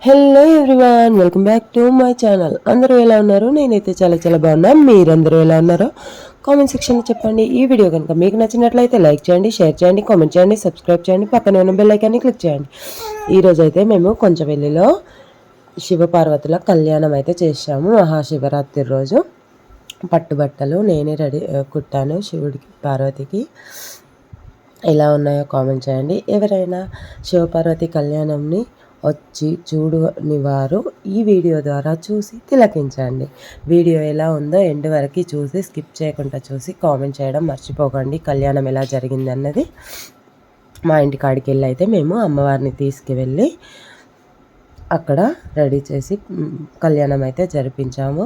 Hello everyone, welcome back to my channel. అందరూ ఎలా ఉన్నారు? నేనైతే చాలా చాలా బాగున్నా. మీరందరూ ఎలా ఉన్నారో కామెంట్ సెక్షన్లో చెప్పండి. ఈ వీడియో కనుక మీకు నచ్చినట్లయితే లైక్ చేయండి, షేర్ చేయండి, కామెంట్ చేయండి, సబ్స్క్రైబ్ చేయండి, పక్కనే ఉన్న బెల్ ఐకాన్ని క్లిక్ చేయండి. ఈరోజు అయితే మేము కొంచెంవెల్లిలో శివపార్వతుల కళ్యాణం అయితే చేసాము. మహాశివరాత్రి రోజు పట్టుబట్టలు నేనే కుట్టాను శివుడికి, పార్వతికి. ఎలా ఉన్నాయో కామెంట్ చేయండి. ఎవరైనా శివపార్వతి కళ్యాణంని వచ్చి చూడని వారు ఈ వీడియో ద్వారా చూసి తిలకించండి. వీడియో ఎలా ఉందో ఎండ్ వరకు చూసి స్కిప్ చేయకుండా చూసి కామెంట్ చేయడం మర్చిపోకండి. కళ్యాణం ఎలా జరిగింది అన్నది. మా ఇంటి కాడికి వెళ్ళి అయితే మేము అమ్మవారిని తీసుకువెళ్ళి అక్కడ రెడీ చేసి కళ్యాణం అయితే జరిపించాము.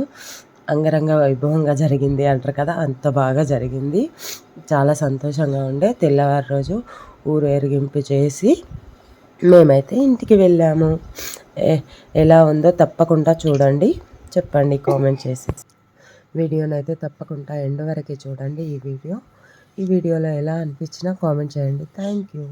అంగరంగ వైభవంగా జరిగింది అంటారు కదా, అంత బాగా జరిగింది. చాలా సంతోషంగా ఉండే. తెల్లవారు రోజు ఊరేగింపు చేసి మేమైతే ఇంటికి వెళ్ళాము. ఎలా ఉందో తప్పకుండా చూడండి, చెప్పండి కామెంట్ చేసి. వీడియోనైతే తప్పకుండా ఎండ్ వరకు చూడండి. ఈ వీడియోలో ఎలా అనిపించినా కామెంట్ చేయండి. Thank you.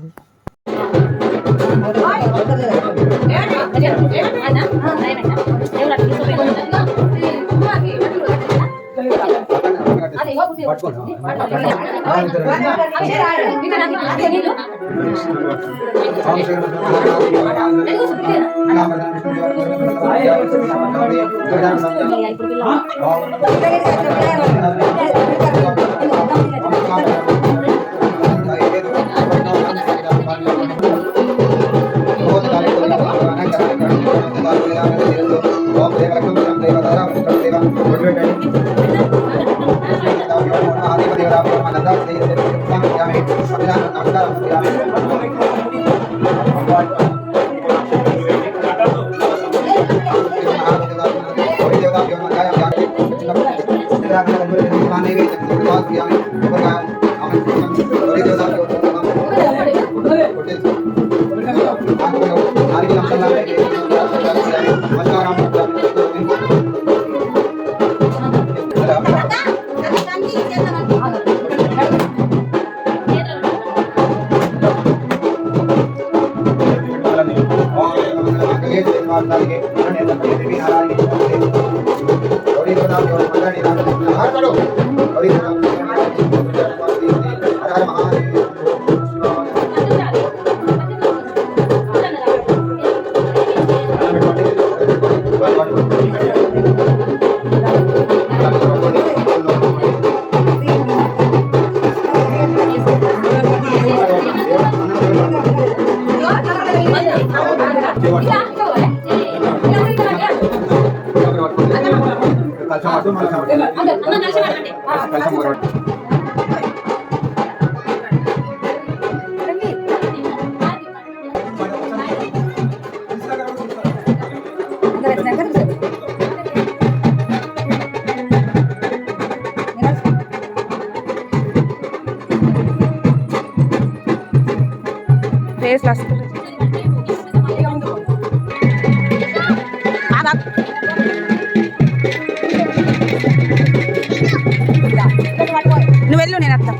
నువ్వు వెళ్ళు, నేను అత్త.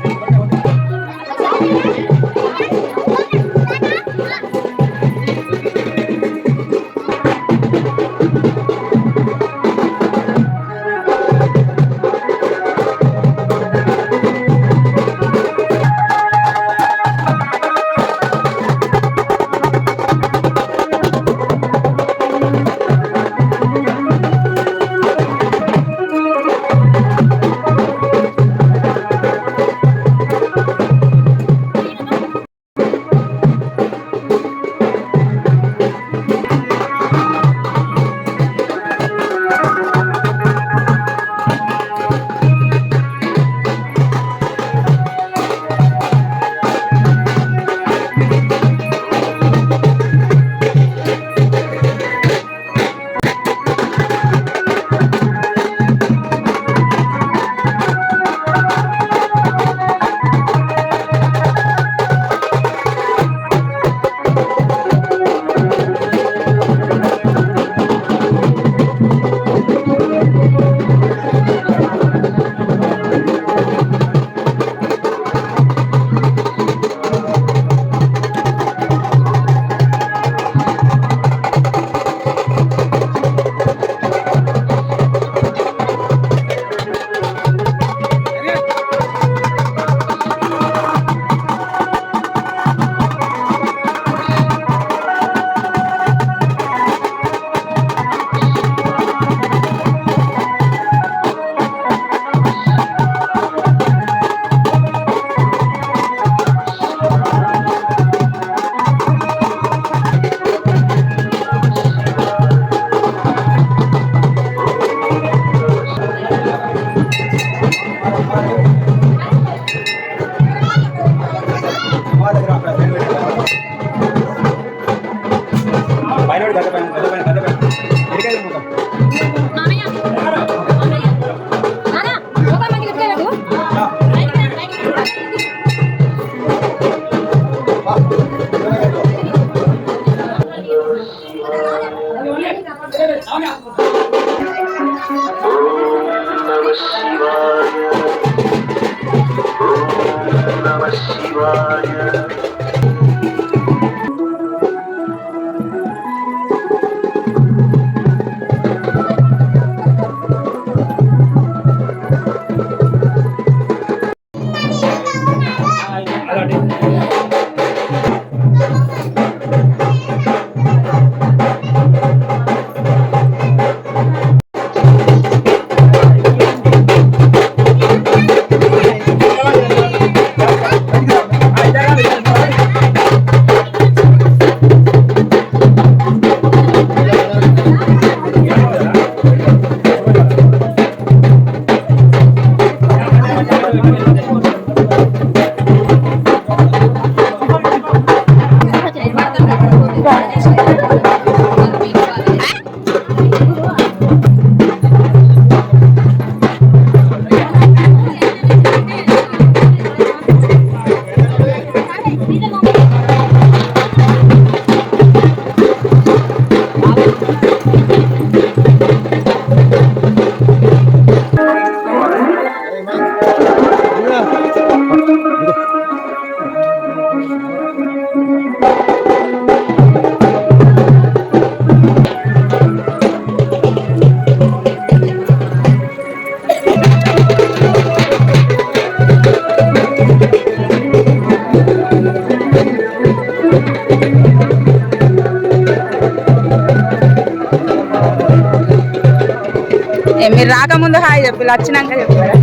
మీరు రాకముందు హాయ్ చెప్పి వచ్చినాక చెప్పారా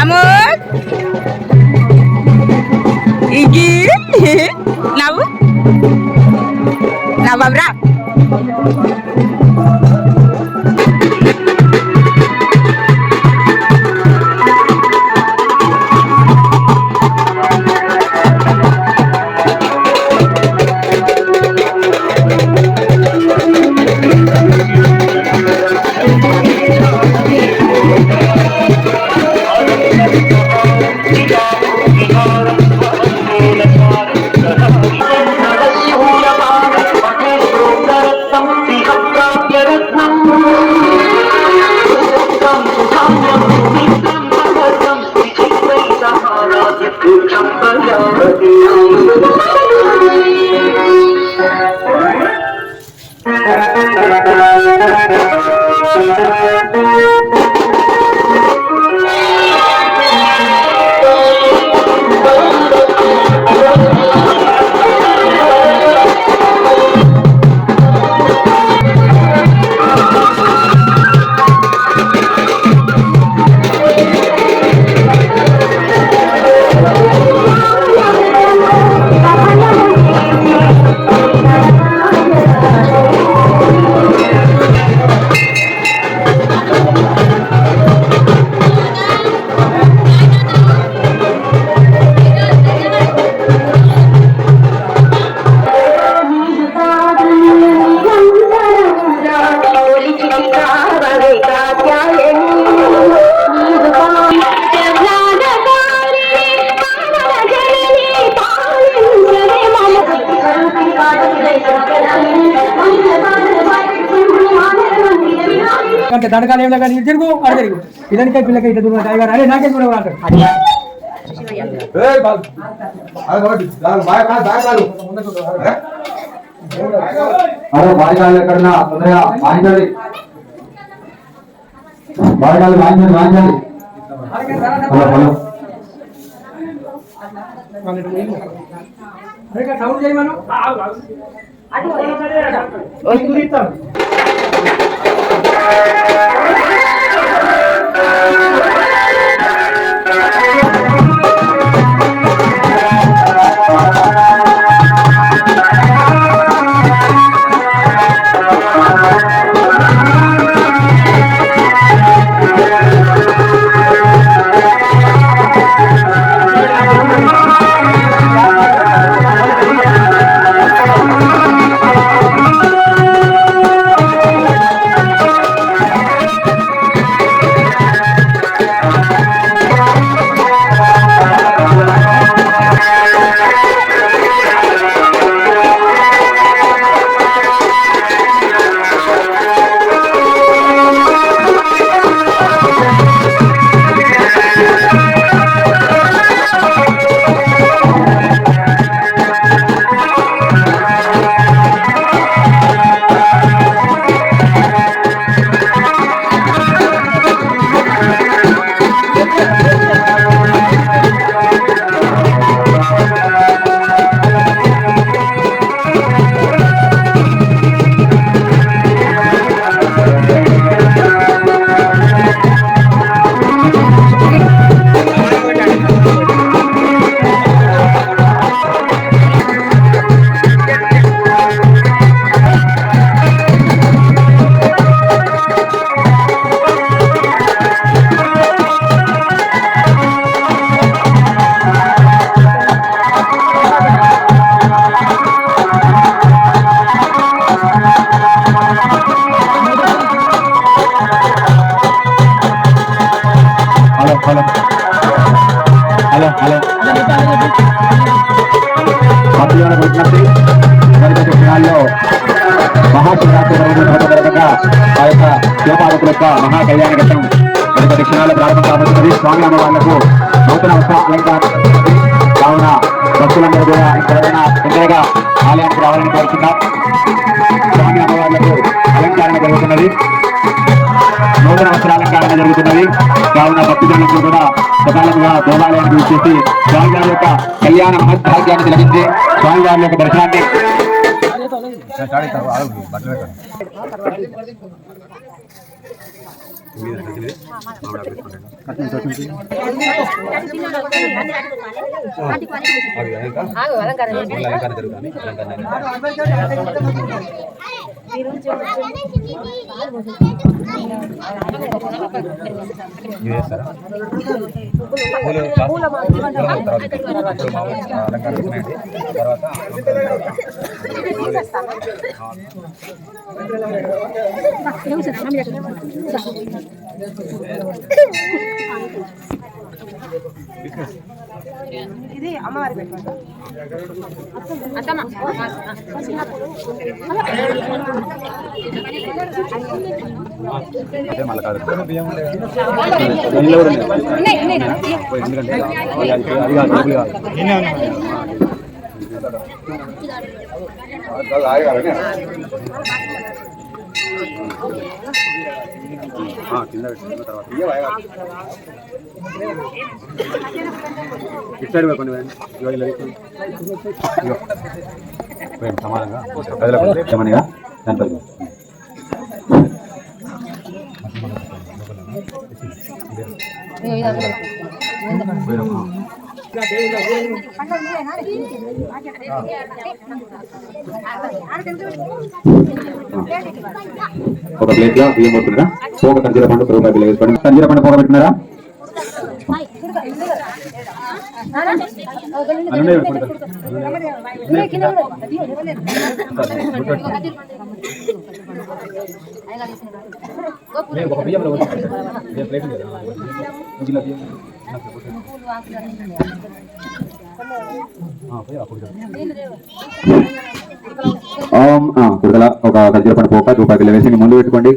అమ్మో ఇగి నవ్వు నవ్వరా దండకాలు ఏం లేక తిరుగు అడు తిరుగు ఇదానికై పిల్లకి ఇట్లా దూరం టైగర్ అరే నాకే దూరం అంటారు అరే బాయికాలు ఎక్కడన్నా తొందరగా వాయించాలి బాయికాలు వాయించాలి సౌండ్ చేయమను వారికి విజ్ఞప్తి, మరికొద్ది క్షణాల్లో మహాశివరాత్రి సందర్భంగా ఆ యొక్క శివపార్వతుల యొక్క మహాకళ్యాణ ఘట్టం మరికొద్ది క్షణాల్లో ప్రారంభం కాబోతున్నది. స్వామి అమ్మవార్లకు నూతన వస్త్ర అలంకారం కావున భక్తులందరూ కూడా ఎవరైనా తొందరగా ఆలయానికి రావాలని కోరుతున్నాం. స్వామి అమ్మవార్లకు అలంకరణ జరుగుతున్నది, నూతన వస్త్రాలంకరణ జరుగుతున్నది. కావున భక్తులందరూ కూడా సకాలంగా దేవాలయానికి వచ్చేసి స్వామివారి యొక్క కళ్యాణ మహద్భాగ్యాన్ని తిలకించి స్వామివారి యొక్క దర్శనాన్ని ఇది అమ్మవారి పెట్టండి. సమానంగా ఒక ప్లేట్ గా బియ్యం పోతున్నారా, పోక కంజీర పండు రూపాయి బిల్ల వేసుకోండి. కంజీర పండు పోక పెట్టుకున్నారా? కుడకల ఒక కంజీర పండు పోక రూపాయి బిల్ల వేసి ముందు పెట్టుకోండి.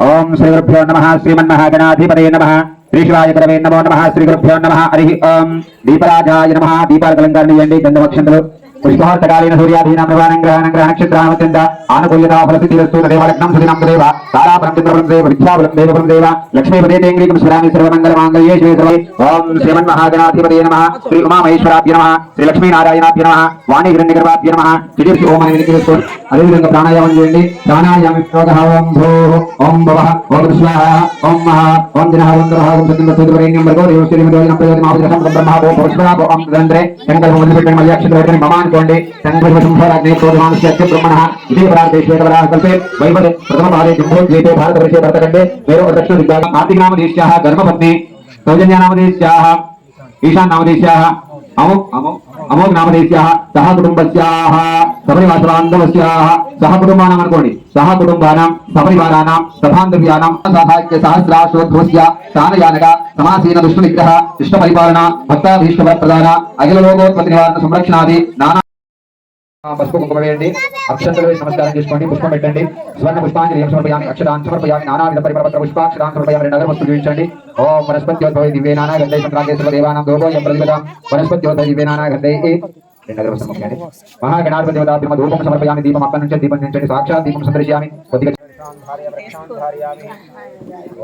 ఓం శ్రీ గురుభ్యో నమః. శ్రీమన్మహాగణాధిపతయే నమః. శ్రీశివాయ గురవే నమో నమః. శ్రీ గురుభ్యో నమః. హరి ఓం. దీపరాజాయ నమః. దీపాలకు అలంకరణ చేయండి. గంధవక్షంతులు పుష్పహర్తకాలీన సూర్యాధీనం నివానం గ్రహణ గ్రహ నక్షత్రామత్యంత ఆనుకూల్యతా ఫలసిద్ధిరస్తు తదేవ లగ్నం సుదినం తదేవ తారాపరం చంద్రపరం దేవ విద్యాబలం దేవపరం దేవ లక్ష్మీపదేంగ్రీకం స్మరామి సర్వమంగళ మాంగళ్యే శివే సర్వే. ఓం శ్రీమన్మహాగణాధిపతయే నమః. శ్రీ ఉమామహేశ్వరాభ్య నమః. శ్రీ లక్ష్మీనారాయణాభ్య నమః. వాణి హిరణ్యగర్భాభ్య నమః. శ్రీ ఓం అని వినియోగిస్తూ అదేవిధంగా ప్రాణాయామం చేయండి. ప్రాణాయామ ఓం భూః ఓం భవః ఓం స్వాహ ఓం మహా ఓం దినః ఓం దరః ఓం సత్యం సత్యవరేణ్యం భగో దేవ శ్రీ దేవనం ప్రయోజనం ఆపదం బ్రహ్మ ఓం పురుషాభ ఓం దంద్రే సంకల్పం వదిలిపెట్టండి. మళ్ళీ అక్షరం మమాన్ కోండి. సంఘర్షంభరాగ్నే క్రోధమానస్య బ్రహ్మణః ఇదే పరార్థే శ్వేతవరాహ కల్పే వైభవ ప్రథమ పాదే జంబోద్వీపే భారతవర్షే భరతఖండే మేరో దక్షిణ దిగ్భాగం ఆర్తినామదేశ్యాః ధర్మపత్ని సౌజన్యానామదేశ్యాః ఈశాన్యామదేశ్యాః అమోఘ్ నామదేశ్యాః సహ కుటుంబస్యాః సపరివాసవాంధవస్యాః సహ కుటుంబానాం అనుకోండి. సహ కుటుంబానాం సపరివారానాం సభాంధవ్యానాం సాహాక్య సహస్రాశ్వధ్వస్య స్థానయానక సమాసీన దుష్ట నిగ్రహ ఇష్ట పరిపాలన భక్తాభీష్ట ప్రదాన అఖిల లోకోత్పత్తి నివారణ సంరక్షణాది నానా పసుపు కుంకుమ వేయండి. అక్షంతలు వేసి నమస్కారం చేసుకోండి. పుష్పం పెట్టండి. స్వర్ణ పుష్పాంజలి సమర్పయామి. అక్షరాన్ సమర్పయామి. నానావిధ పరిపత్ర పుష్పాక్షరాన్ సమర్పయామి. రెండు అగరవస్తులు చూపించండి. ఓం వనస్పత్యోద్భవ దివ్యే నానా గంధై సంక్రాంతి సర్వదేవానాం దోభోయం ప్రతిపదాం వనస్పత్యోద్భవ దివ్యే నానా గంధై రెండు అగరవస్తులు ముఖ్యండి. మహాగణాధిపతి దేవతాభ్యమ ధూపం సమర్పయామి. దీపం అక్కడి నుంచి దీపం నుంచి సాక్షాత్ దీపం సందర్శయామి. కొద్దిగా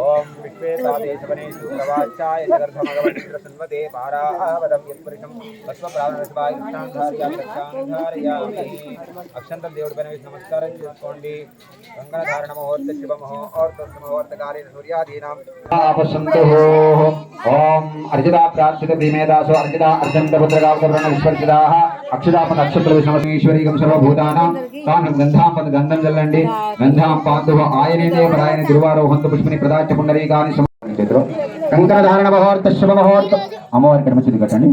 ఓం విశ్వేతాదేశవనేషు ప్రవాచాయ జగర్ధమగవత్సన్వతే పారావదం యత్పురుషం తస్వప్రాణస్వాయ కృష్ణాంధార్యామి. అక్షంతం దేవుడి పైన వేసి నమస్కారం చేసుకోండి. కంకణధారణ ముహూర్త శుభ ముహూర్తకాలీన సూర్యాదీనాం ఓం అర్జితా ప్రార్థిత భీమేదాసు అర్జితా అర్జంత పుత్రగావకరణ విశ్వర్జితాః అక్షరాప నక్షత్ర సమీశ్వరీకం సర్వభూతానాం తాను గంధాం పద గంధం చల్లండి. గంధాం పాంధవ ఆయనే పరాయణ గురువారోహంత పుష్పని ప్రదాచ పుండరీకాని చేతిలో కంకణధారణ ముహూర్త శుభ ముహూర్త అమ్మవారి కర్మచిది కట్టండి.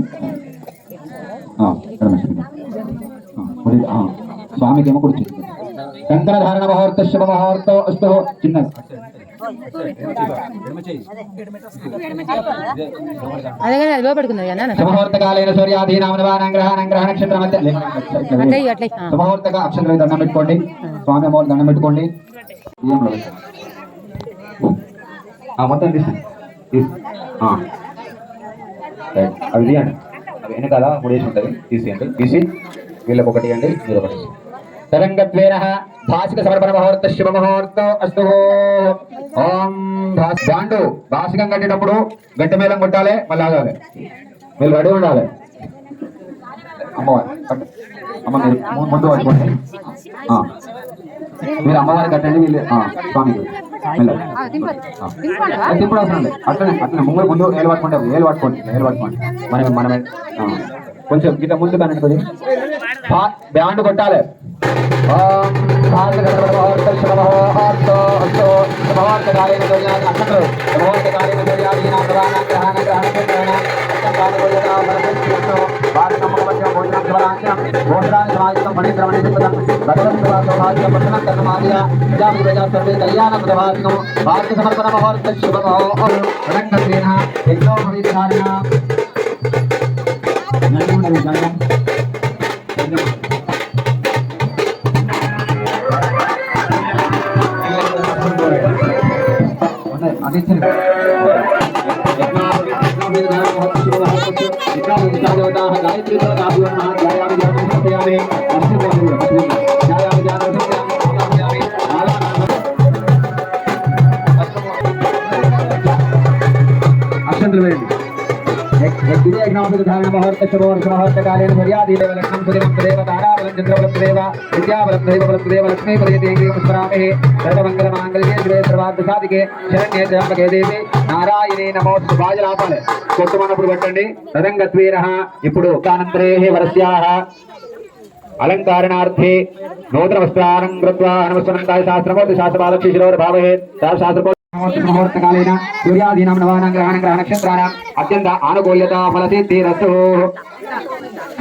స్వామికి ఏమో కుడి కంకణధారణ ముహూర్త శుభ ముహూర్త అస్తు చిన్న అదే కానీ అది లోపడుకున్నది కదా శుభముహూర్తకాలైన సూర్యాధీనాం నవానాం గ్రహాణం గ్రహ నక్షత్రం మధ్య అట్లే శుభముహూర్తగా అక్షంతలు దండం పెట్టుకోండి. స్వామి అమ్మవారు దండం పెట్టుకోండి. మొత్తం తీసుకోండి. అవి తీయండి. అవి వెనకాల ముడేసి ఉంటుంది. తీసేయండి. తీసి వీళ్ళకి ఒకటి ఇవ్వండి, మీరు ఒకటి. తరంగద్వేన భాషిక సమర్పణ ముహూర్త శుభ ముహూర్తం అస్తు. ఓం బాండు భాషికం కట్టేటప్పుడు గంట మేళం కొట్టాలి, మళ్ళీ ఆగాలి. మీరు రెడీ ఉండాలి. అమ్మవారు అమ్మ మీరు ముందు పట్టుకోండి. మీరు అమ్మవారి కట్టండి. వీళ్ళు స్వామి దింపుడు అవసరం లేదు. అట్లనే అట్లనే ముందు ముందు ఏలు పట్టుకుంటే ఏలు పట్టుకోండి. మనమే కొంచెం గిట్ట ముందు కానీ బ్యాండ్ కొట్టాలి. అక్షంతలు వేయండి. ముహూర్తకాలేన మర్యాదేవ లక్ష్మం సుదేవం సుదేవ తారాబలం చంద్రబలం సుదేవ విద్యాబలం దైవబలం సుదేవ లక్ష్మీ ప్రజేంద్రియ పుష్పరామే సర్వమంగళ మాంగళ్యే శివే సర్వార్థ సాధికే శరణ్యే త్ర్యంబకే దేవి నారాయణే నమో. బాజలాపాలి కొట్టుమన్నప్పుడు పెట్టండి. తదంగత్వీర ఇప్పుడు కానంతరే వరస్యాః అలంకారణార్థే నూతన వస్త్రానం కృత్వా నమస్వనంతాయ శాస్త్రమూర్తి శాస్త్రపాలక్షి శిరోర్ భావహే శాస్త్ర ముహూర్తకాలేన సూర్యాధీనాం నవానాం గ్రహాణం గ్రహ నక్షత్రాణం అత్యంత ఆనుకూల్యత ఫలసిద్ధిరస్తు.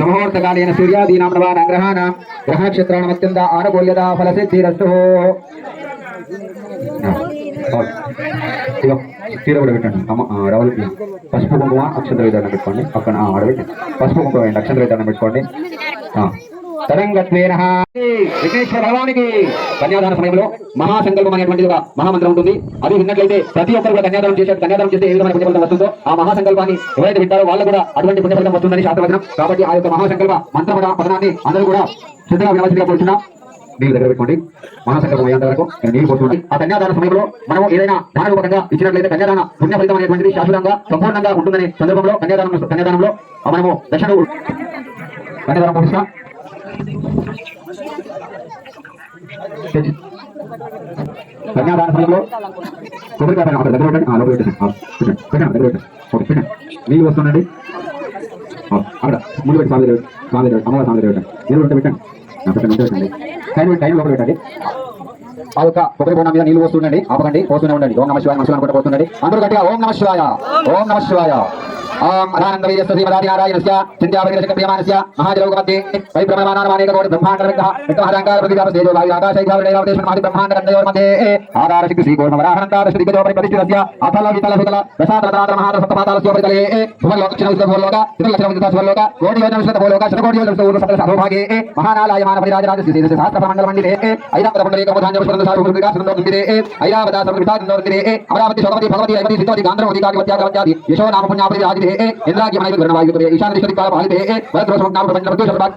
ముహూర్తకాలేన సూర్యాధీనాం నవానాం గ్రహాణం గ్రహ నక్షత్రాణం అత్యంత ఆనుకూల్యత ఫలసిద్ధిరస్తు. చీర కూడా పెట్టండి. రవల్ పసుపు కుంకుమ అక్షంతర విధానం పెట్టుకోండి. పక్కన ఆడబెట్టి పసుపు కుంకుమ అక్షంతర విధానం పెట్టుకోండి. తరంగత్వేన విఘ్నేశ్వర భగవానికి కన్యాదాన సమయంలో మహాసంకల్పం అనేటువంటిది ఒక మహామంత్రం ఉంటుంది. అది విన్నట్లయితే ప్రతి ఒక్కరు కూడా కన్యాదానం చేస్తే ఏ విధమైన పుణ్యఫలితం వస్తుందో ఆ మహాసంకల్పాన్ని ఎవరైతే వింటారో వాళ్ళు కూడా అటువంటి పుణ్యఫలితం వస్తుందని శాస్త్రవచనం. కాబట్టి ఆ యొక్క మహాసంకల్ప మంత్ర పదనాన్ని అందరూ కూడా శ్రద్ధగా వినవలసిందిగా కోరుచున్నాం. నీళ్ళు దగ్గర పెట్టుకోండి. మహాసంకల్పం అయ్యేంత వరకు నీళ్ళు పోతుంది. ఆ కన్యాదాన సమయంలో మనం ఏదైనా దాన రూపకంగా ఇచ్చినట్లయితే కన్యాదాన పుణ్య ఫలితం అనేటువంటిది శాశ్వతంగా సంపూర్ణంగా ఉంటుందనే సందర్భంలో కన్యాదానంలో మనము దశను కన్యాదానం పోషిస్తాం. కన్యాదాన సమయంలో కొబ్బరికాయ దగ్గర పెట్టండి. లోపల పెట్టండి. దగ్గర పెట్టండి. నీళ్ళు వస్తుందండి. అక్కడ ముందు పెట్టి స్వామి అమ్మవారి స్వామి దగ్గర పెట్టండి. నీళ్ళు ఉంటే పెట్టండి. పెట్టండి. టైం లోపల పెట్టండి. ఆ యొక్క కొబ్బరి బోనం మీద నీళ్ళు పోస్తుండండి. ఆపకండి, పోతూనే ఉండండి. ఓం నమ శివాయ మనసులో అనుకుంటే పోతుండండి. అందరూ గట్టిగా ఓం నమ శివాయ, ఓం నమ శివాయ. శ్రీమదానారాయణస్య చింత్యాపరిశక్తియమానస్య మహాజలోకमध्ये వైబ్రహ్మమానారమానేకకోటి బ్రహ్మాండవిగ్రహ విగ్రహాలంకార ప్రతిభాపసేజో వాయురాకాశైభావరేవదేశమాది బ్రహ్మాండకండయోర్मध्ये ఆధారశక్తి శ్రీకోర్మవరాహనంతారశ్రీగజోపరి ప్రతిష్ఠితస్య అతల వితల సుతల రసాతరతరాతర మహారసప్తపాతాలస్యోపరితలే భువలోకక్షణవిశ్వభోలోక త్రిలక్షణవిశ్వభోలోక కోటియోజనవిశ్వభోలోక శతకోటియోజనవిశ్వభోగే మహానాలాయమాన పరిరాజరాజశ్రీ సహస్రమండలమండిరే ఐరాపదపుండరీకముధాన్యపుష్పందసారుభృతికాశనందోర్మిరే ఐరావదాసర్వితానందోర్మిరే అమరావతి శోభవతి భగవతి ఐవతి సిద్ధవతి గాంధ్రవతి యశో నామ పుణ్యాపతి రాజితే ఇంద్రాకి మనైదు గణవాయుతే ఈశాన్యశ్వరి కాల పాలితే వరద్రోషం నామ ప్రపంచ శతబాక్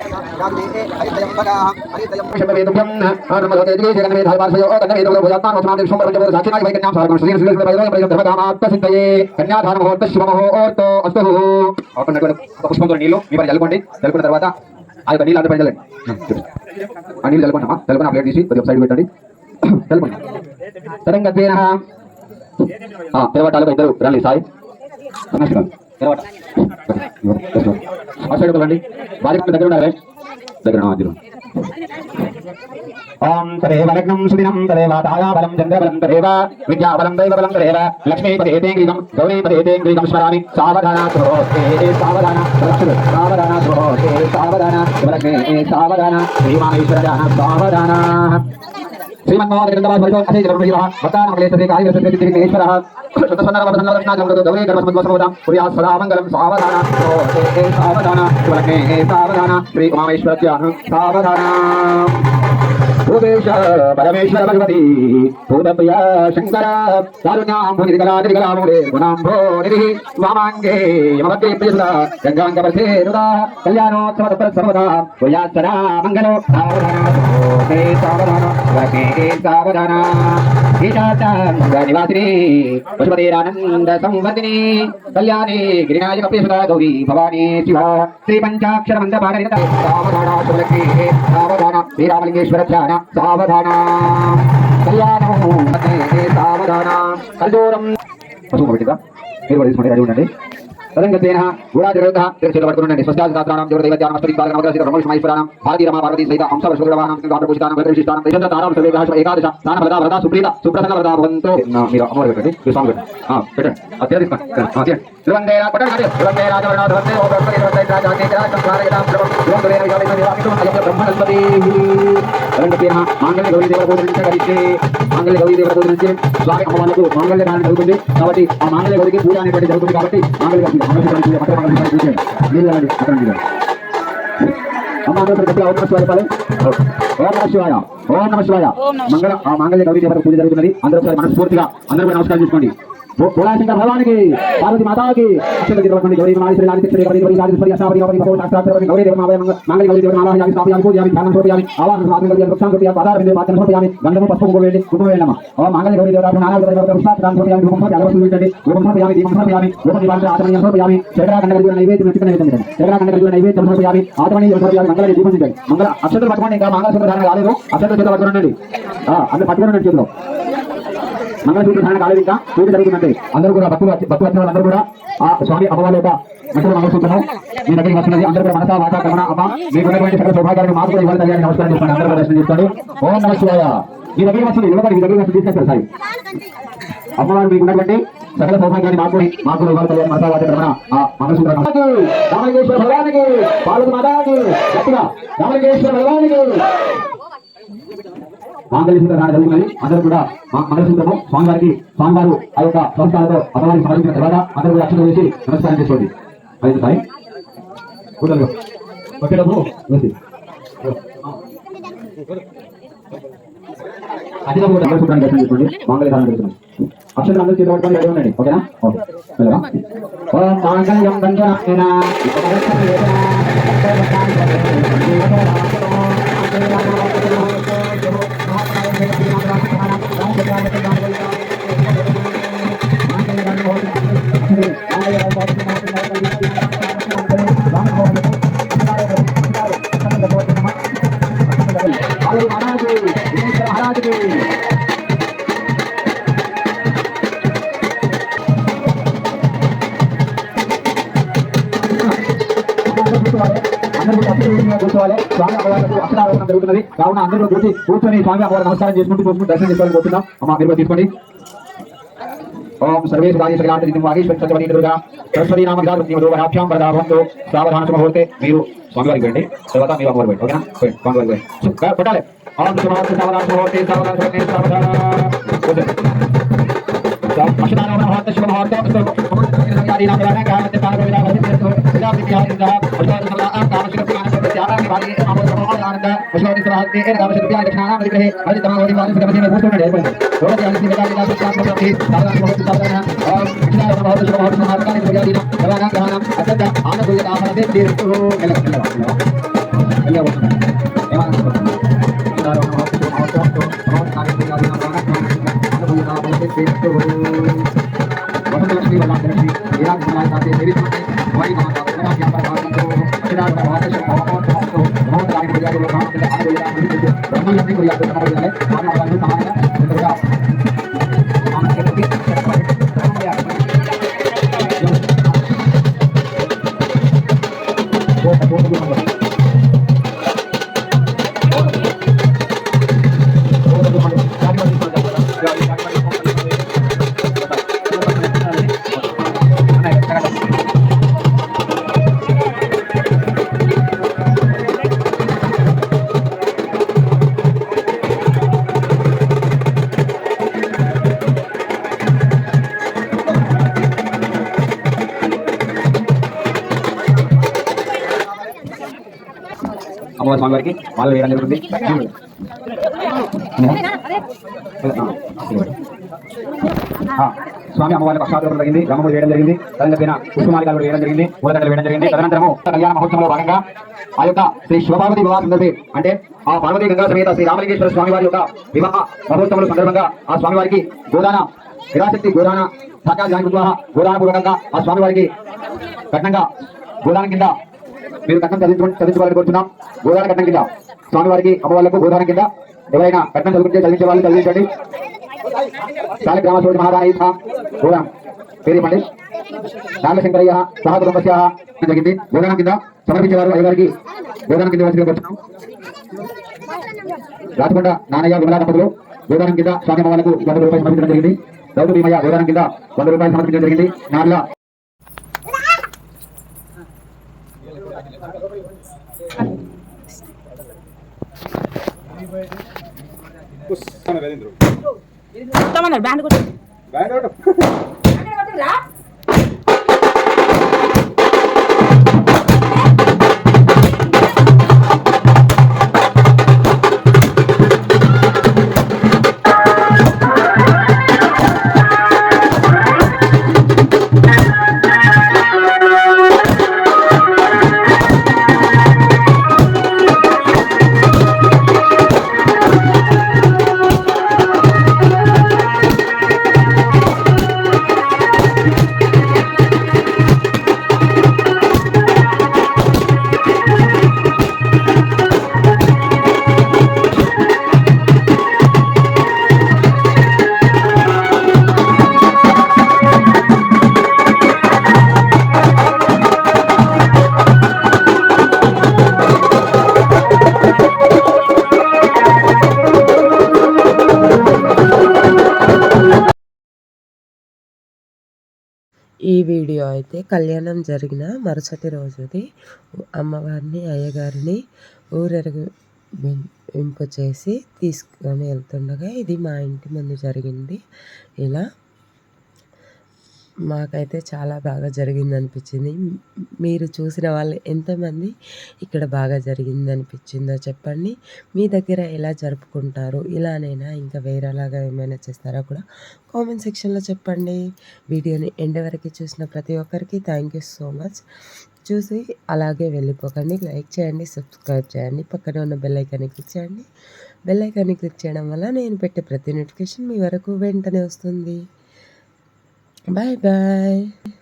శతవేదుభ్యం ఆనమలోకే జగన్మే ధాల్పార్సయో కన్నవేదో భోజాత్మాన సమాధి శోభరజో సాక్షినాయ వైకన్యాం సారకం శ్రీ శ్రీ వైదో ధర్మకామాత్మ సిద్ధయే కన్యాదాన ముహూర్త శుభ ముహూర్తో అస్తు. పుష్పంతో నీళ్ళు మీ పని చల్లుకోండి. చల్లుకున్న తర్వాత ఆ యొక్క నీళ్ళు అంతా పని చల్లండి. ఆ నీళ్ళు చల్లుకోండి. చల్లుకుని ఆ ప్లేట్ తీసి కొద్దిగా సైడ్ పెట్టండి. చల్లుకోండి. తరంగత్వేన తెరవటాలు ఇద్దరు రండి. సాయి రండి. భార్య దగ్గర ఉండాలి. దగ్గర ఓం తదేవ లగ్నం సుదినం తదేవ తాయాబలం చంద్రబలం తదేవ విద్యాబలం దైవబలం తదేవ లక్ష్మీపదేతేంగ్రీకం గౌరీపదేతేంగ్రీకం స్మరామి. సావధాన స్రోతే సావధాన సావధాన స్రోతే సావధాన లక్ష్మీ సావధాన శ్రీమానేశ్వర సావధాన. श्रीमन्मोहनगंधवास परितो असे जरूरः वतानमलेशते कार्यवसते विघ्नेश्वरः सुतसन्नरवसन्नरत्नाजं गौरी गर्भस्मद्वसमोदां पुर्यात् सदा मङ्गलं सावधान सावधान सुवर्णे सावधान श्री उमामेश्वरस्य सावधान भूतेश परमेश्वर भगवती भूतप्रिय शंकर कारुण्यां भूनिधिकलानिधिकलामूले गुणाम्भो निधिः वामाङ्गे यममध्ये प्रियसुधा गङ्गाङ्गवर्धे रुदा कल्याणोत्सवतत्परसर्वदा भूयात् सदा मङ्गलो सावधान सावधान ईशाचानिवासिनी पशुपतेरानन्द संवर्धिनी कल्याणी गिरिनायक प्रियसुधा गौरी भवानी शिवा श्रीपञ्चाक्षर मन्दपाणिनित सावधान सुलक्ष्मी सावधान श्रीरामलिंगेश्वर ध्यान सावधान कल्याणो सावधान कर्दूरं पशुः पठिता మీరు తీసుకొని రెడీ ఉండండి తదంగతేన గూఢాదిరోధ తిరుచేత పట్టుకునండి స్వస్థానాం దేవదైవత్యానమస్పతిపాదన నవగ్రహ రమణేశ్వరాం భారతీ రమా పార్వతీ సహిత అంశ విశ్వగ్రవాణం గాంధపూజితానం గతవిశిష్టానం దేశంత తారాం సర్వేగాహ ఏకాదశ స్థాన ప్రదా ప్రదా సుప్రీత సుప్రసన్న ప్రదా భవంతో మీరు అమోర్ పెట్టండి మీరు సాంగ్ పెట్టండి అత్యధిక తీసుకోండి త్రివందేన పట్టండి త్రివందేన రాజవర్ణ ధర్మే ఓ బ్రహ్మణి త్రివందేన రాజాకేతర సంస్కారయతాం త్రివందేన విజాలిన విరామితో అయ్య బ్రహ్మణస్పతి తదంగతేన మాంగళ్య గౌరీ దేవత పూజనించ గరిచే మాంగళ్య గౌరీ దేవత పూజనించే స్వామి అమ్మవారికి మాంగళ్య దానం జరుగుతుంది కాబట్టి ఆ మాంగళ్య గౌరికి పూజ అనేటువంటి జరుగుతుంది కాబట్టి మాంగళ్య గౌరీ అమ్మ ఓం నమ శివాయ మంగళ ఆ మాంగళ్య గౌరీ దేవత పూజ జరుగుతున్నది అందరూ మనస్ఫూర్తిగా అందరూ నమస్కారం చేసుకోండి భోళాశంకర భగవానికి పార్వతి మాతాకి అక్షర గిరవకండి గౌరీ మాలిశ్రీ లాలిశ్రీ గౌరీ గౌరీ రాజేశ్వరి అశావరి గౌరీ భగవత్ శాస్త్రవరి గౌరీ దేవ మావయ మంగళ గౌరీ దేవ మాలాహి యామి స్థాపయామి పూజయామి ధ్యానం సమర్పయామి ఆవాహన స్వామి గౌరీ వృక్షాం కృపయా పాదార బిందే పాదం సమర్పయామి గంధము పసుపు కుంకుమ కుటుంబేనమ ఓ మంగళ గౌరీ దేవ నానాలు దేవ వృక్షాం సమర్పయామి ధూపం సమర్పయామి అగరబత్తులు ధూపం సమర్పయామి దీపం సమర్పయామి ధూప దీపాంతర ఆచమనీయం సమర్పయామి శేఖరా కండ గౌరీ నైవేద్యం చిన్న నైవేద్యం శేఖరా కండ గౌరీ నైవేద్యం సమర్పయామి ఆచమనీయం సమర్పయామి మంగళ దీపం దించండి మంగళ అక్షతలు పట్టుకోండి ఇంకా మంగళ సూత్ర ధారణ కాలేదు అక్షతలు చేత పట్టుకోండి అందరూ పట్టుకోండి చేతిలో మంగళసూత్ర ధారణ కాలేదు ఇంకా పూజ జరుగుతుందంటే అందరూ కూడా భక్తులు వచ్చిన వాళ్ళందరూ కూడా ఆ స్వామి అమ్మవారి యొక్క మంత్రుల మంగళసూత్రం మీ దగ్గరికి వస్తున్నది అందరూ కూడా మనసా వాచా కమన అమ్మ మీకున్నటువంటి సకల సౌభాగ్యాన్ని మాకు కూడా ఇవ్వాలి తల్లి నమస్కారం చేసుకోండి అందరూ కూడా దర్శనం చేసుకోండి ఓం నమ శివాయ మీ దగ్గరికి వస్తుంది యువత మీ దగ్గరికి వస్తుంది తీసుకొస్తారు సాయి అమ్మవారు మీకు ఉన్నటువంటి సకల సౌభాగ్యాన్ని మాకు కూడా ఇవ్వాలి తల్లి మనసా వాచా కమన ఆ మంగళసూత్రం రామలింగేశ్వర భగవానికి పార్వతి మాతాకి గట్టిగా రామలింగేశ్వర భగవానికి మాంగళ్యసూత్ర ధారణ జరుగుతున్నది అందరూ కూడా మంగళసూత్రము స్వామివారు ఆ యొక్క సంస్థలతో అమ్మవారికి సమర్పించిన తర్వాత అందరూ కూడా అక్షరం వేసి నమస్కారం చేసుకోండి అయితే సాయి వచ్చేటప్పుడు అధికంగా కూడా మంగళసూత్రాన్ని దర్శనం చేసుకోండి మాంగళ్య ధారణ జరుగుతుంది అక్షరం అందరూ చేతి పట్టుకొని రెడీ ఉండండి ఓకేనా ఓకే ఓం మాంగళ్యం దండనాయన కూర్చోవాలి స్వామి అమ్మవారికి అక్షరారోహణ జరుగుతున్నది కావున అందరూ కూర్చొని స్వామి అమ్మవారి నమస్కారం చేసుకుంటూ దర్శనం చేసుకోవాలి పోతున్నాం అమ్మ మీరు తీసుకోండి ఓం సర్వేషు రాజేష్ గలాంటి వాగేశ్వరి సత్యవతి దుర్గా సరస్వతి నామ గలాభ్యాం ప్రదాభంతో సావధాన ముహూర్తే మీరు స్వామివారికి వెళ్ళండి తర్వాత మీరు అమ్మవారు వెళ్ళండి ఓకేనా స్వామివారికి వెళ్ళండి పెట్టాలి సావధాన ముహూర్తే సావధాన స్వామి వారికి మాల వేయడం జరుగుతుంది. స్వామి అమ్మవారి పక్షాలు జరిగింది, బ్రహ్మములు వేయడం జరిగింది, తదనంతరమైన పుష్పమాలికలు వేయడం జరిగింది, మూలకలు వేయడం జరిగింది. తదనంతరము కళ్యాణ మహోత్సవంలో భాగంగా ఆ యొక్క శ్రీ శివపార్వతి వివాహ సందర్భే అంటే ఆ పార్వతీ గంగా సమేత శ్రీ రామలింగేశ్వర స్వామి వారి యొక్క వివాహ మహోత్సవం సందర్భంగా ఆ స్వామి వారికి గోదాన విరాశక్తి గోదాన సాక్షాత్ వివాహ గోదాన పూర్వకంగా ఆ స్వామి వారికి కట్నంగా గోదాన కింద మీరు కట్నం చదివించుకోవాలని కోరుతున్నాం. గోదాన కట్నం కింద స్వామి వారికి అమ్మవాళ్లకు గోదాన కింద ఎవరైనా కట్నం చదివించే వాళ్ళు చదివించండి. చాల గ్రామశోడి మహారాణి గోదానం పేరు ఇవ్వండి. నాగశంకరయ్య సహ కుటుంబస్య జరిగింది. గోదానం కింద సమర్పించేవారు అయ్యగారికి గోదానం కింద వచ్చి వచ్చున్నాం. రాచకొండ నానయ్య విమలా దంపతులు గోదానం కింద స్వామి అమ్మవారికి 100 రూపాయలు సమర్పించడం జరిగింది. దౌడు భీమయ్య గోదానం కింద 100 రూపాయలు సమర్పించడం జరిగింది. నార్ల బ్యాండ్ కూడా ఈ వీడియో అయితే కళ్యాణం జరిగిన మరుసటి రోజుది. అమ్మవారిని అయ్యగారిని ఊరేగింపు చేసి తీసుకొని వెళ్తుండగా ఇది మా ఇంటి ముందు జరిగింది. ఇలా మాకైతే చాలా బాగా జరిగింది అనిపించింది. మీరు చూసిన వాళ్ళు ఎంతమంది ఇక్కడ బాగా జరిగింది అనిపించిందో చెప్పండి. మీ దగ్గర ఎలా జరుపుకుంటారు? ఇలానైనా ఇంకా వేరేలాగా ఏమైనా చేస్తారా కూడా కామెంట్ సెక్షన్లో చెప్పండి. వీడియోని ఎండ్ వరకు చూసిన ప్రతి ఒక్కరికి థ్యాంక్ యూ సో మచ్. చూసి అలాగే వెళ్ళిపోకండి. లైక్ చేయండి, సబ్స్క్రైబ్ చేయండి, పక్కనే ఉన్న బెల్ ఐకాన్ని క్లిక్ చేయండి. బెల్ ఐకాన్ని క్లిక్ చేయడం వల్ల నేను పెట్టే ప్రతి నోటిఫికేషన్ మీ వరకు వెంటనే వస్తుంది. Bye bye.